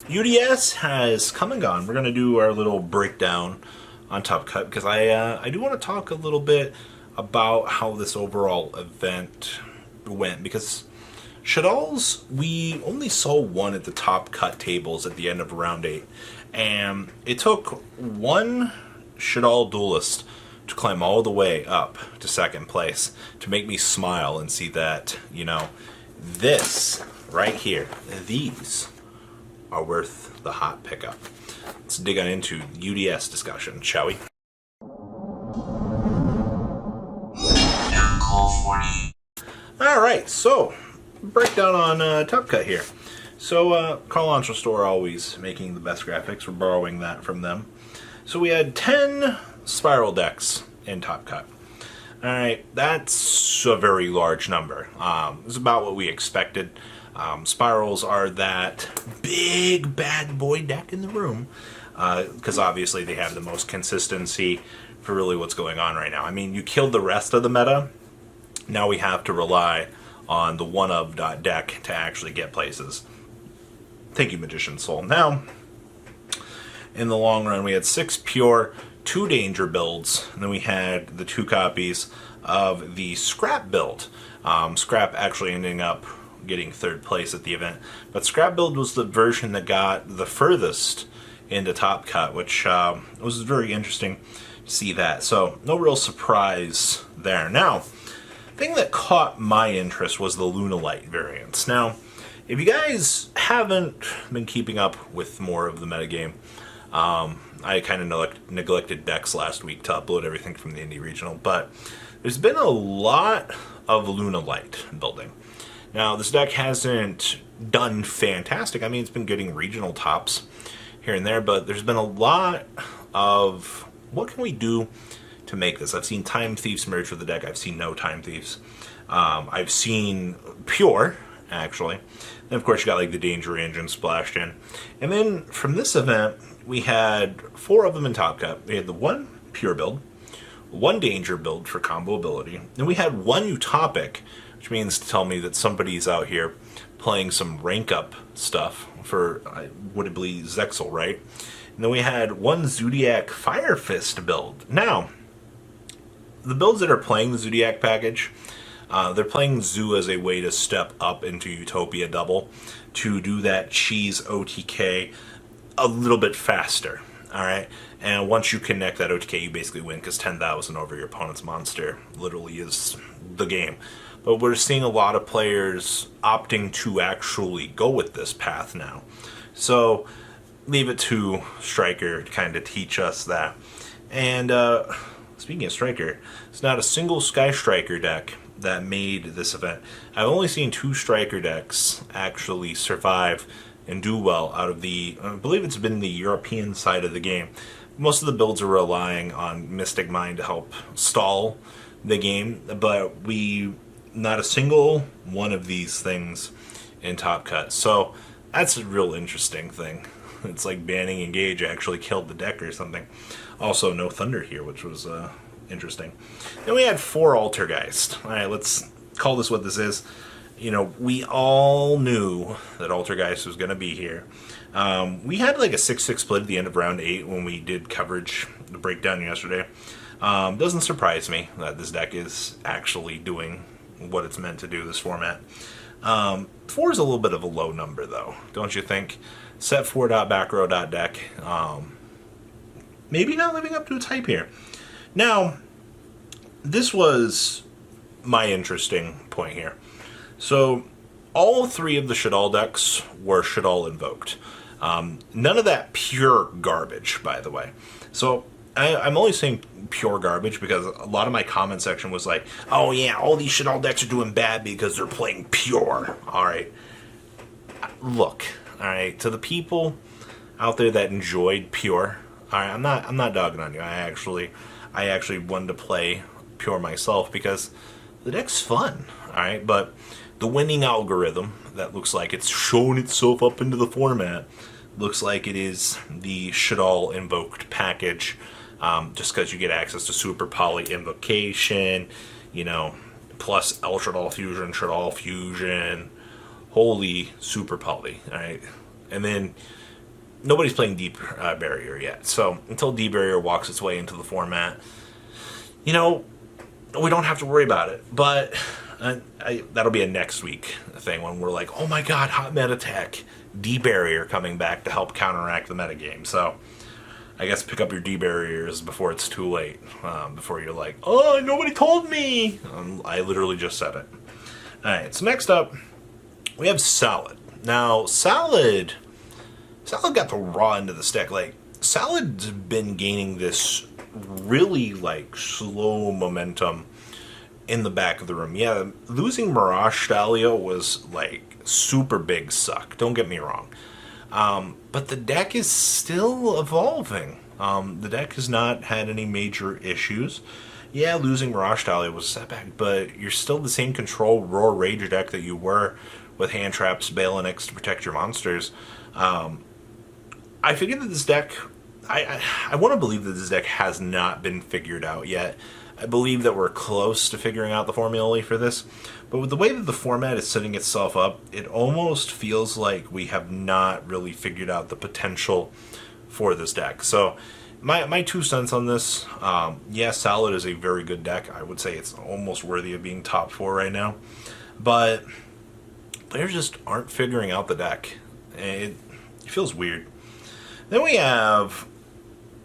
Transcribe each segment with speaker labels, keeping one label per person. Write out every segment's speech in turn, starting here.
Speaker 1: UDS has come and gone. We're going to do our little breakdown on Top Cut because I do want to talk a little bit about how this overall event went, because Shaddolls, we only saw one at the Top Cut tables at the end of round 8, and it took one Shaddol duelist to climb all the way up to second place to make me smile and see that, you know, this right here, these are worth the hot pickup. Let's dig on into UDS discussion, shall we? Alright, so breakdown on Top Cut here. So Carl Launcher Store always making the best graphics. We're borrowing that from them. So we had 10 Spiral decks in Top Cut. Alright, that's a very large number. It's about what we expected. Spyrals are that big bad boy deck in the room, because obviously they have the most consistency for really what's going on right now. I mean, you killed the rest of the meta. Now we have to rely on the one-of deck to actually get places. Thank you, Magician Soul. Now, in the long run, we had 6 pure, 2 danger builds, and then we had the 2 copies of the Scrap build. Scrap actually ending up getting 3rd place at the event, but Scrap build was the version that got the furthest into Top Cut, which was very interesting to see that. So no real surprise there. Now, the thing that caught my interest was the Lunalight variants. Now, if you guys haven't been keeping up with more of the metagame, I kind of neglected decks last week to upload everything from the Indie Regional, but there's been a lot of Lunalight building. Now, this deck hasn't done fantastic. I mean, it's been getting regional tops here and there, but there's been a lot of what can we do to make this. I've seen Time Thieves merge with the deck. I've seen no Time Thieves. I've seen Pure, actually. And of course, you got like the Danger Engine splashed in. And then from this event, we had 4 of them in Top Cut. We had the 1 Pure build, 1 Danger build for combo ability, and we had 1 Utopic, which means to tell me that somebody's out here playing some rank up stuff for, would it be Zexal, right? And then we had 1 Zodiac Fire Fist build. Now, the builds that are playing the Zodiac package, they're playing Zoo as a way to step up into Utopia double to do that cheese OTK a little bit faster. Alright, and once you connect that OTK, you basically win, because 10,000 over your opponent's monster literally is the game. But we're seeing a lot of players opting to actually go with this path now. So leave it to Striker to kind of teach us that. And speaking of Striker, it's not a single Sky Striker deck that made this event. I've only seen 2 Striker decks actually survive and do well out of the, I believe it's been the European side of the game. Most of the builds are relying on Mystic Mind to help stall the game, but not a single one of these things in Top Cut. So that's a real interesting thing. It's like banning Engage actually killed the deck or something. Also, no Thunder here, which was interesting. Then we had 4 Altergeist. Alright, let's call this what this is. You know, we all knew that Altergeist was going to be here. We had like a 6-6 split at the end of round 8 when we did coverage, the breakdown yesterday. Doesn't surprise me that this deck is actually doing what it's meant to do, this format. 4 is a little bit of a low number, though, don't you think? Set 4.backrow.deck. Maybe not living up to its hype here. Now, this was my interesting point here. So, all 3 of the Shaddol decks were Shaddol invoked. None of that pure garbage, by the way. So, I'm only saying pure garbage because a lot of my comment section was like, oh yeah, all these Shaddol decks are doing bad because they're playing pure. Alright. Look, alright, to the people out there that enjoyed pure, alright, I'm not dogging on you. I actually wanted to play pure myself because the deck's fun, alright, but the winning algorithm that looks like it's shown itself up into the format looks like it is the Shaddol invoked package, just because you get access to Super Poly Invocation, you know, plus El Shaddol Fusion, Shaddol Fusion, holy Super Poly, alright? And then nobody's playing Deep Barrier yet. So until Deep Barrier walks its way into the format, we don't have to worry about it. But that'll be a next week thing when we're like, oh my god, hot meta tech, Deep Barrier coming back to help counteract the metagame. So I guess pick up your D-barriers before it's too late. Before you're like, oh, nobody told me. I literally just said it. Alright, so next up, we have Salad. Now, Salad got the raw end of the stick. Like, Salad's been gaining this really, slow momentum in the back of the room. Yeah, losing Mirage Stalio was, super big suck. Don't get me wrong. But the deck is still evolving. The deck has not had any major issues. Yeah, losing Mirage Stalio was a setback, but you're still the same control Roar Rage deck that you were with hand traps, Bale, and X to protect your monsters. I figured that this deck... I want to believe that this deck has not been figured out yet. I believe that we're close to figuring out the formulae for this. But with the way that the format is setting itself up, it almost feels like we have not really figured out the potential for this deck. So, my 2 cents on this, yeah, Salad is a very good deck. I would say it's almost worthy of being top 4 right now. But players just aren't figuring out the deck. It feels weird. Then we have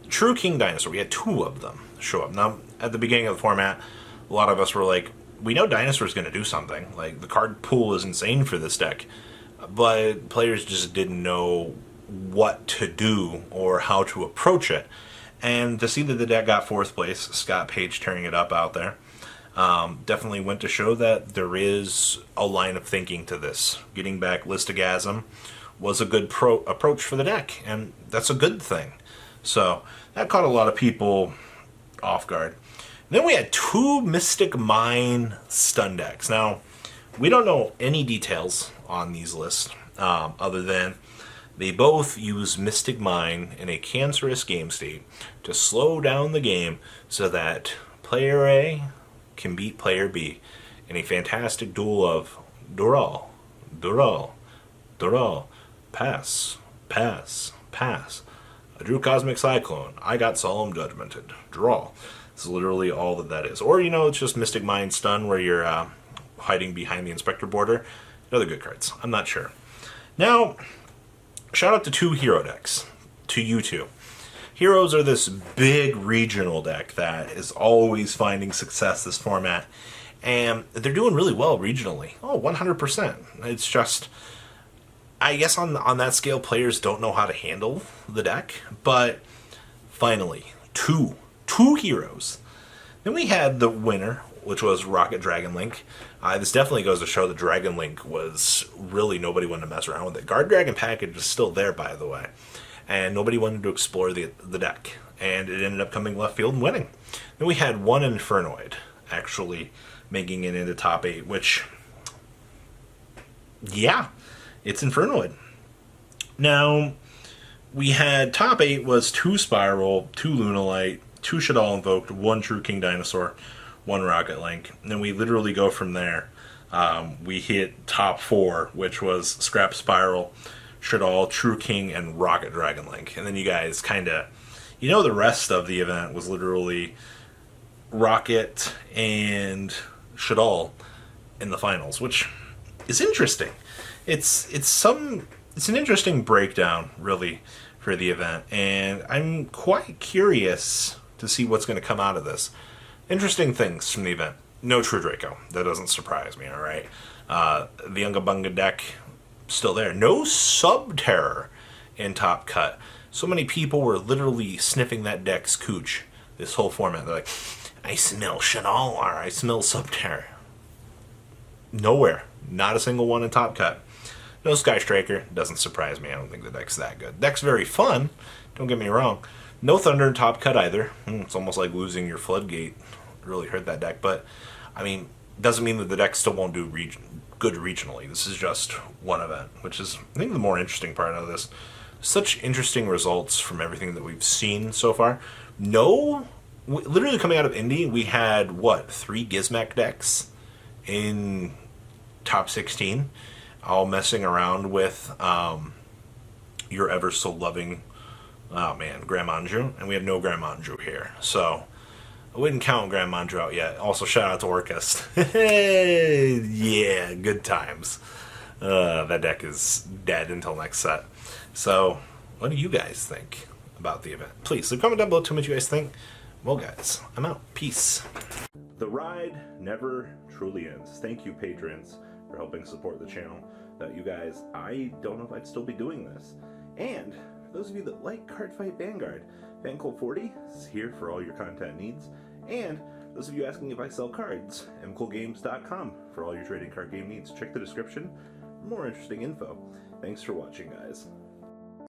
Speaker 1: True King Dinosaur. We had 2 of them show up. Now, at the beginning of the format, a lot of us were like, we know Dinosaur's going to do something. Like, the card pool is insane for this deck. But players just didn't know what to do or how to approach it. And to see that the deck got 4th place, Scott Page tearing it up out there, definitely went to show that there is a line of thinking to this. Getting back Listogasm was a good approach for the deck, and that's a good thing. So, that caught a lot of people off guard. Then we had 2 Mystic Mine stun decks. Now, we don't know any details on these lists, other than they both use Mystic Mine in a cancerous game state to slow down the game so that player A can beat player B in a fantastic duel of Dural, pass, pass, pass. I drew Cosmic Cyclone. I got Solemn Judgmented. Draw. This is literally all that is. Or, it's just Mystic Mine Stun where you're hiding behind the Inspector border. Other good cards. I'm not sure. Now, shout out to 2 hero decks. To you 2. Heroes are this big regional deck that is always finding success this format. And they're doing really well regionally. Oh, 100%. It's just... I guess on that scale, players don't know how to handle the deck. But, finally, two heroes. Then we had the winner, which was Rocket Dragon Link. This definitely goes to show that Dragon Link was really nobody wanted to mess around with it. Guard Dragon package is still there, by the way. And nobody wanted to explore the deck. And it ended up coming left field and winning. Then we had one Infernoid actually making it into top 8, which, yeah, it's Infernoid. Now, we had top 8 was 2 Spiral, 2 Lunalite, 2 Shaddol Invoked, 1 True King Dinosaur, 1 Rocket Link. And then we literally go from there. We hit top 4, which was Scrap Spiral, Shaddol, True King, and Rocket Dragon Link. And then you guys kind of, the rest of the event was literally Rocket and Shaddol in the finals, which is interesting. It's an interesting breakdown, really, for the event, and I'm quite curious to see what's going to come out of this. Interesting things from the event. No True Draco. That doesn't surprise me, alright? The Unga Bunga deck, still there. No Subterror in Top Cut. So many people were literally sniffing that deck's cooch this whole format. They're like, I smell Shaddol, or I smell Subterror. Nowhere. Not a single one in Top Cut. No Sky Striker. Doesn't surprise me. I don't think the deck's that good. Deck's very fun. Don't get me wrong. No Thunder in Top Cut either. It's almost like losing your Floodgate. Really hurt that deck. But, doesn't mean that the deck still won't do good regionally. This is just one event, which is, I think, the more interesting part of this. Such interesting results from everything that we've seen so far. Literally coming out of Indy, we had, 3 Gizmek decks in top 16, all messing around with your ever so loving, oh man, Grand Manju, and we have no Grand Manju here, so I wouldn't count Grand Manju out yet. Also, shout out to Orcust. Yeah, good times. That deck is dead until next set. So, what do you guys think about the event? Please leave a comment down below. Tell me what you guys think. Well, guys, I'm out. Peace. The ride never truly ends. Thank you, patrons, for helping support the channel. Without you guys, I don't know if I'd still be doing this. And for those of you that like Cardfight Vanguard, FanCool40 is here for all your content needs. And those of you asking if I sell cards, mcoolgames.com for all your trading card game needs. Check the description for more interesting info. Thanks for watching, guys.